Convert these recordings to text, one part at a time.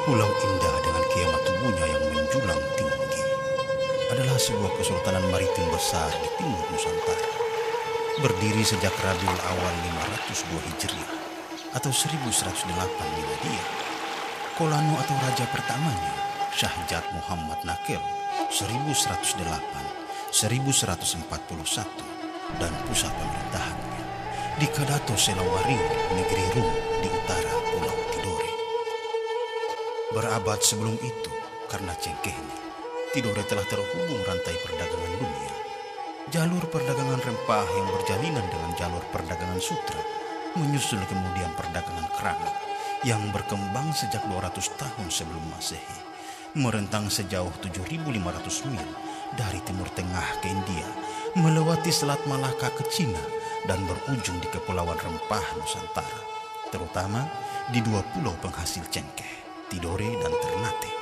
Pulau Indah dengan kiamat tubuhnya yang menjulang tinggi adalah sebuah kesultanan maritim besar di timur Nusantara. Berdiri sejak Rabiul Awal 502 Hijriah atau 1108 Miladiah. Kolano atau raja pertamanya, Syahjat Muhammad Nakil 1108-1141 dan pusat pemerintahannya di Kadato Selawaring, negeri Rum di utara Pulau Tidore. Berabad sebelum itu, karena cengkehnya, Tidore telah terhubung rantai perdagangan dunia. Jalur perdagangan rempah yang berjalinan dengan jalur perdagangan sutra, menyusul kemudian perdagangan keramik yang berkembang sejak 200 tahun sebelum Masehi, merentang sejauh 7.500 mil dari Timur Tengah ke India, melewati Selat Malaka ke Cina, dan berujung di Kepulauan Rempah Nusantara, terutama di dua pulau penghasil cengkeh, Tidore dan Ternate.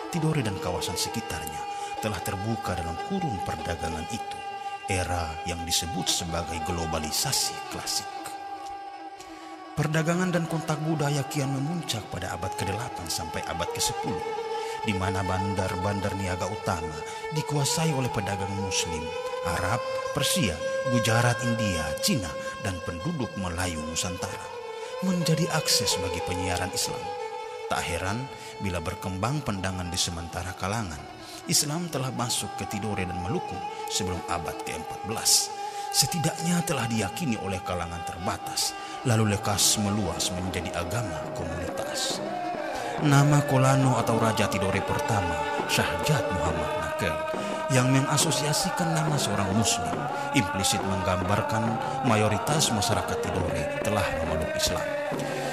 Tidore dan kawasan sekitarnya telah terbuka dalam kurun perdagangan itu, era yang disebut sebagai globalisasi klasik. Perdagangan dan kontak budaya kian memuncak pada abad ke-8 sampai abad ke-10, di mana bandar-bandar niaga utama dikuasai oleh pedagang Muslim, Arab, Persia, Gujarat, India, Cina, dan penduduk Melayu Nusantara, menjadi akses bagi penyiaran Islam. Tak heran bila berkembang pandangan di sementara kalangan, Islam telah masuk ke Tidore dan Maluku sebelum abad ke-14. Setidaknya telah diyakini oleh kalangan terbatas, lalu lekas meluas menjadi agama komunitas. Nama Kolano atau Raja Tidore pertama, Syahjat Muhammad Nakil, yang mengasosiasikan nama seorang Muslim, implisit menggambarkan mayoritas masyarakat Tidore telah memeluk Islam.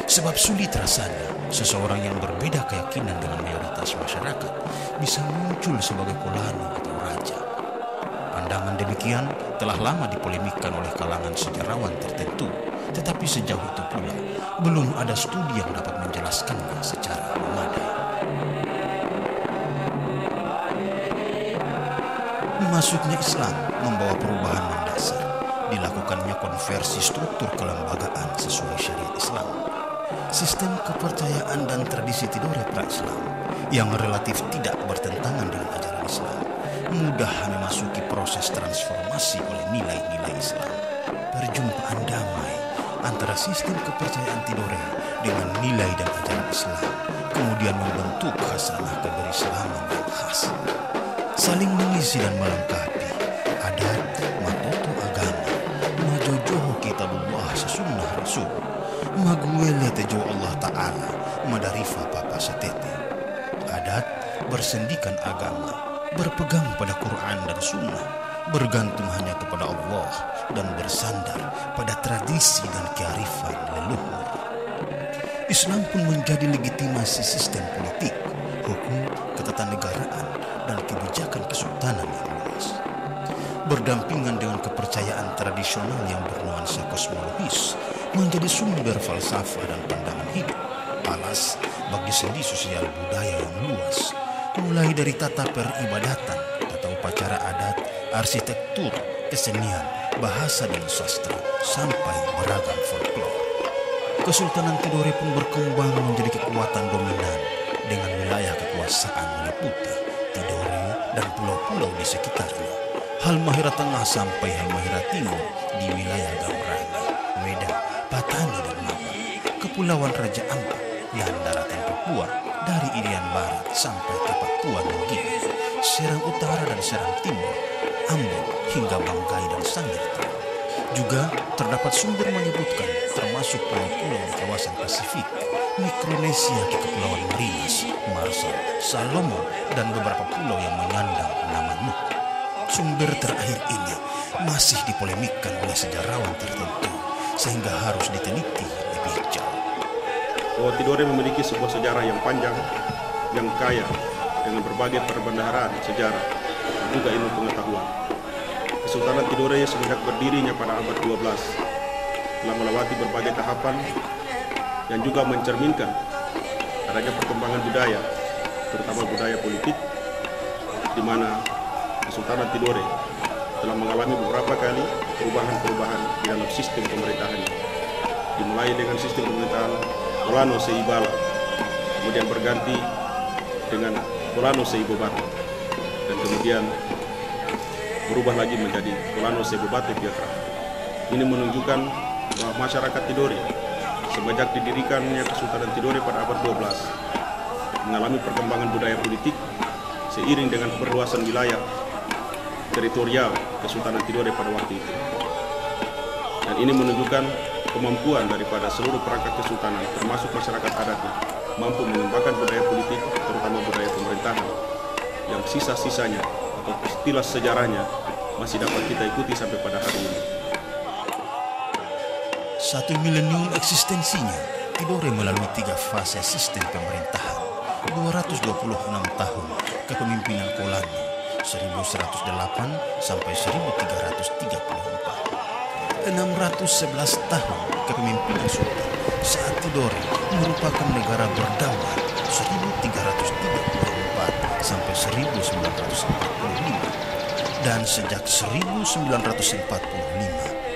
Sebab sulit rasanya seseorang yang berbeda keyakinan dengan mayoritas masyarakat bisa muncul sebagai Kolano atau raja. Pandangan demikian telah lama dipolemikkan oleh kalangan sejarawan tertentu, tetapi sejauh itu pula belum ada studi yang dapat menjelaskannya secara memadai. Masuknya Islam membawa perubahan mendasar. Dilakukannya konversi struktur kelembagaan sesuai syariat Islam. Sistem kepercayaan dan tradisi Tidore pra-Islam yang relatif tidak bertentangan dengan ajaran Islam mudah memasuki proses transformasi oleh nilai-nilai Islam. Perjumpaan damai antara sistem kepercayaan Tidore dengan nilai dan ajaran Islam kemudian membentuk khasanah keberislaman yang khas, saling mengisi dan melengkapi adat matoto agama, majojoho kitabullah sesunnah rasul, maguele tejo Allah Ta'ala, madarifa papa setete. Adat bersendikan agama, berpegang pada Quran dan Sunnah, bergantung hanya kepada Allah dan bersandar pada tradisi dan kearifan leluhur. Islam pun menjadi legitimasi sistem politik, hukum, ketatanegaraan, dan kebijakan kesultanan yang luas. Berdampingan dengan kepercayaan tradisional yang bernuansa kosmologis menjadi sumber falsafah dan pandangan hidup, alas bagi sendi sosial budaya yang luas, mulai dari tata peribadatan, tata upacara adat, arsitektur, kesenian, bahasa dan sastra, sampai beragam folklore. Kesultanan Tidore pun berkembang menjadi kekuatan dominan dengan wilayah kekuasaan meliputi Tidore dan pulau-pulau di sekitarnya, Halmahera Tengah sampai Halmahera Timur di wilayah Gamrani, Weda, Patani dan Mapa, Kepulauan Raja Ampat, dan daratan Papua dari Irian Barat sampai ke Papua Nugini, Serang Utara dan Serang Timur, Ambon hingga Banggai dan Sangir Timur. Juga terdapat sumber menyebutkan termasuk pulau-pulau di kawasan Pasifik, Mikronesia ke Kepulauan Marinas, Marshall, Salomon, dan beberapa pulau yang menyandang nama Nuuk. Sumber terakhir ini masih dipolemikkan oleh sejarawan tertentu, sehingga harus diteliti lebih jauh. Bahwa Tidore memiliki sebuah sejarah yang panjang, yang kaya, dengan berbagai perbendaharaan sejarah, dan juga ilmu pengetahuan. Kesultanan Tidore semenjak berdirinya pada abad 12 telah melewati berbagai tahapan yang juga mencerminkan adanya perkembangan budaya, terutama budaya politik, di mana Kesultanan Tidore telah mengalami beberapa kali perubahan-perubahan di dalam sistem pemerintahannya, dimulai dengan sistem pemerintahan Kolano Seibala, kemudian berganti dengan Kolano Seibobate, dan kemudian berubah lagi menjadi Kolano Seibobate Biakra. Ini menunjukkan bahwa masyarakat Tidore semenjak didirikannya Kesultanan Tidore pada abad 12 mengalami perkembangan budaya politik seiring dengan perluasan wilayah teritorial Kesultanan Tidore pada waktu itu. Dan ini menunjukkan kemampuan daripada seluruh perangkat kesultanan, termasuk masyarakat adatnya, mampu mengembangkan budaya politik, terutama budaya pemerintahan, yang sisa-sisanya atau tilas sejarahnya masih dapat kita ikuti sampai pada hari ini. 1 milenium eksistensinya, Tidore melalui 3 fase sistem pemerintahan, 226 tahun kepemimpinan Kolano, 1108 sampai 1334. 611 tahun kepemimpinan Sultan saat Tidore merupakan negara berdaulat 1334 sampai 1945, dan sejak 1945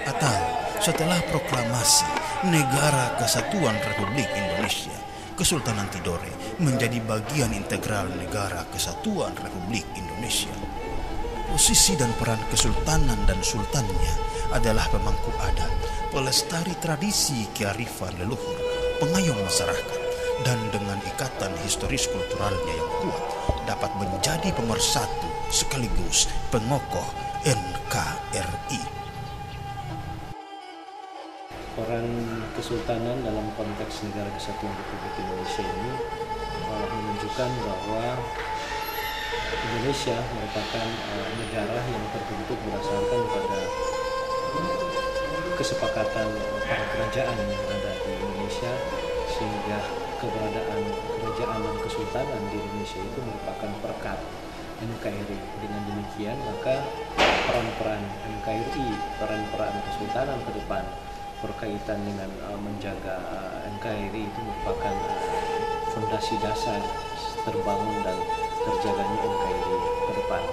atau setelah proklamasi Negara Kesatuan Republik Indonesia, Kesultanan Tidore menjadi bagian integral Negara Kesatuan Republik Indonesia. Posisi dan peran kesultanan dan sultannya adalah pemangku adat, pelestari tradisi kearifan leluhur, pengayom masyarakat, dan dengan ikatan historis kulturalnya yang kuat dapat menjadi pemersatu sekaligus pengokoh NKRI. Peran kesultanan dalam konteks Negara Kesatuan Republik Indonesia ini menunjukkan bahwa Indonesia merupakan negara yang terbentuk berdasarkan pada kesepakatan para kerajaan yang ada di Indonesia, sehingga keberadaan kerajaan dan kesultanan di Indonesia itu merupakan perekat NKRI. Dengan demikian maka peran-peran NKRI, peran-peran kesultanan ke depan berkaitan dengan menjaga NKRI itu merupakan fondasi dasar terbangun dan terjaganya NKRI ke depan.